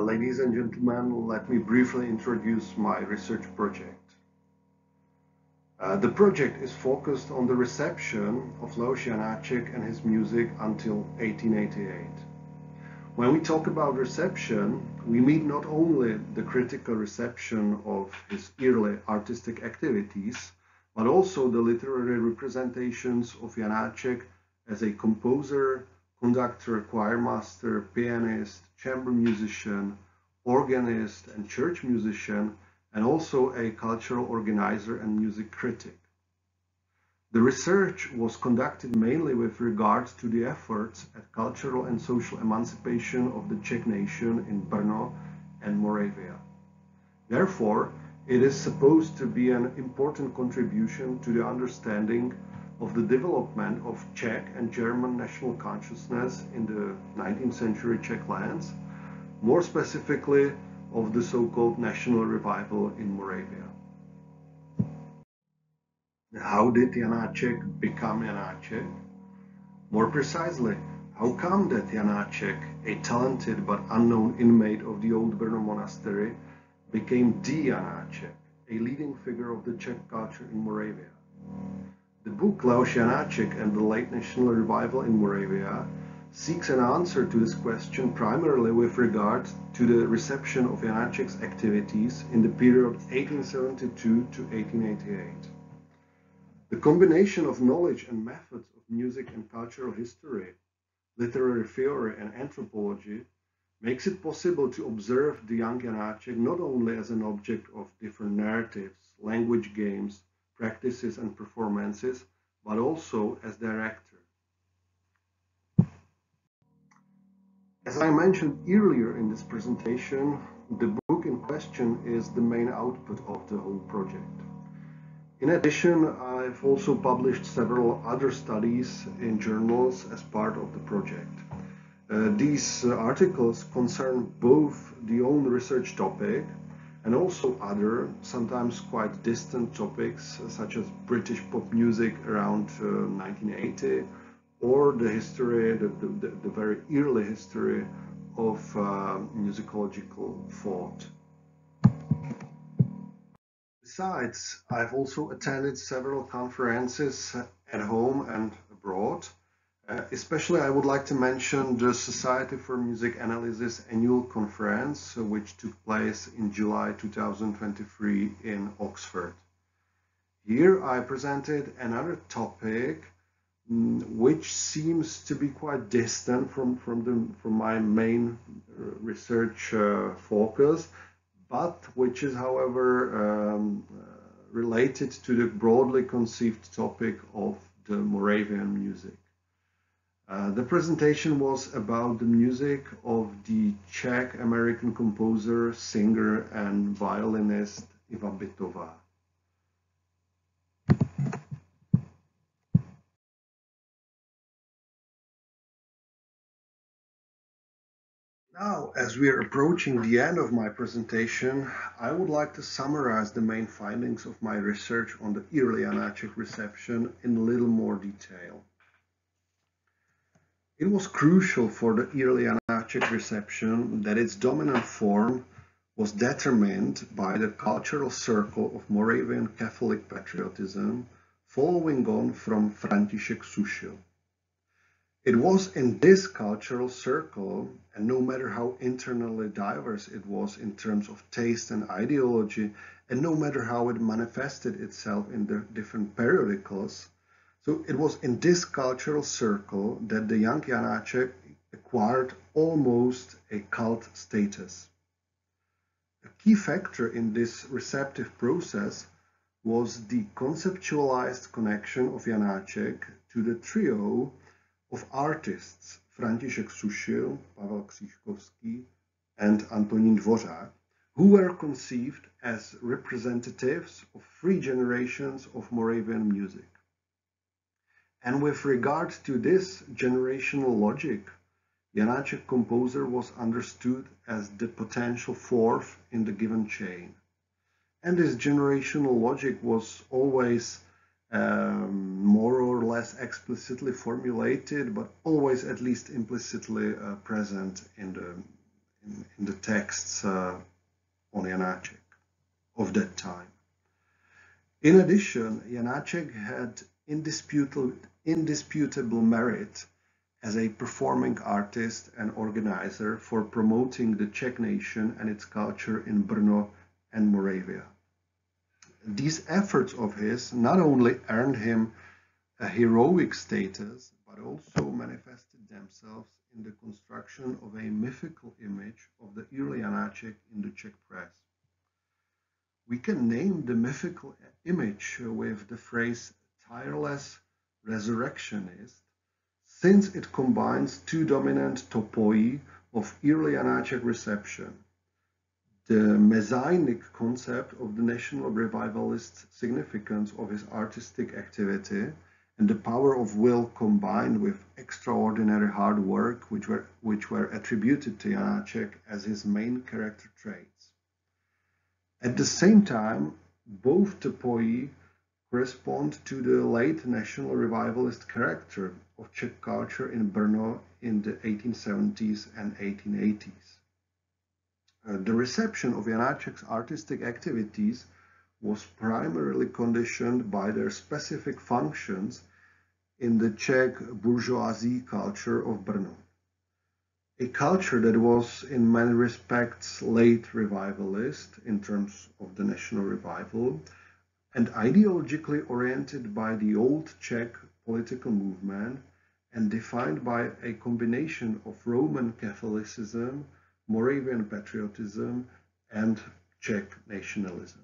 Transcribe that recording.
Ladies and gentlemen, let me briefly introduce my research project. The project is focused on the reception of Miloš Zapletal and his music until 1888. When we talk about reception, we mean not only the critical reception of his early artistic activities, but also the literary representations of Janáček as a composer, conductor, choirmaster, pianist, chamber musician, organist, and church musician, and also a cultural organizer and music critic. The research was conducted mainly with regard to the efforts at cultural and social emancipation of the Czech nation in Brno and Moravia. Therefore, it is supposed to be an important contribution to the understanding of the development of Czech and German national consciousness in the 19th century Czech lands, more specifically of the so-called national revival in Moravia. How did Janáček become Janáček? More precisely, how come that Janáček, a talented but unknown inmate of the old Brno monastery, became the Janáček, a leading figure of the Czech culture in Moravia? The book Miloš Zapletal and the Late National Revival in Moravia seeks an answer to this question primarily with regard to the reception of Janáček's activities in the period 1872 to 1888. The combination of knowledge and methods of music and cultural history, literary theory and anthropology makes it possible to observe the young Janáček not only as an object of different narratives, language games, practices and performances, but also as their actor. As I mentioned earlier in this presentation, the book in question is the main output of the whole project. In addition, I've also published several other studies in journals as part of the project. These articles concern both the own research topic and also other, sometimes quite distant topics, such as British pop music around 1980, or the history, the very early history of musicological thought. Besides, I've also attended several conferences at home and abroad. Especially, I would like to mention the Society for Music Analysis annual conference, which took place in July 2023 in Oxford. Here I presented another topic which seems to be quite distant from my main research focus, but which is, however, related to the broadly conceived topic of the Moravian music. The presentation was about the music of the Czech-American composer, singer, and violinist Iva Bytová. Now, as we are approaching the end of my presentation, I would like to summarize the main findings of my research on the early Janáček reception in a little more detail. It was crucial for the early Janáček reception that its dominant form was determined by the cultural circle of Moravian Catholic patriotism following on from František Sušil. It was in this cultural circle, and no matter how internally diverse it was in terms of taste and ideology, and no matter how it manifested itself in the different periodicals, so it was in this cultural circle that the young Janáček acquired almost a cult status. A key factor in this receptive process was the conceptualized connection of Janáček to the trio of artists František Sušil, Pavel Křížkovský, and Antonín Dvořák, who were conceived as representatives of three generations of Moravian music. And with regard to this generational logic, Janáček composer was understood as the potential fourth in the given chain. And this generational logic was always more or less explicitly formulated, but always at least implicitly present in in the texts on Janáček of that time. In addition, Janáček had indisputable merit as a performing artist and organizer for promoting the Czech nation and its culture in Brno and Moravia. These efforts of his not only earned him a heroic status, but also manifested themselves in the construction of a mythical image of the early Janáček in the Czech press. We can name the mythical image with the phrase tireless resurrectionist, since it combines two dominant topoi of early Janáček reception: the messianic concept of the national revivalist significance of his artistic activity, and the power of will combined with extraordinary hard work, which were attributed to Janáček as his main character traits. At the same time, both topoi correspond to the late national revivalist character of Czech culture in Brno in the 1870s and 1880s. The reception of Janáček's artistic activities was primarily conditioned by their specific functions in the Czech bourgeoisie culture of Brno, a culture that was in many respects late revivalist in terms of the national revival, and ideologically oriented by the old Czech political movement and defined by a combination of Roman Catholicism, Moravian patriotism, and Czech nationalism.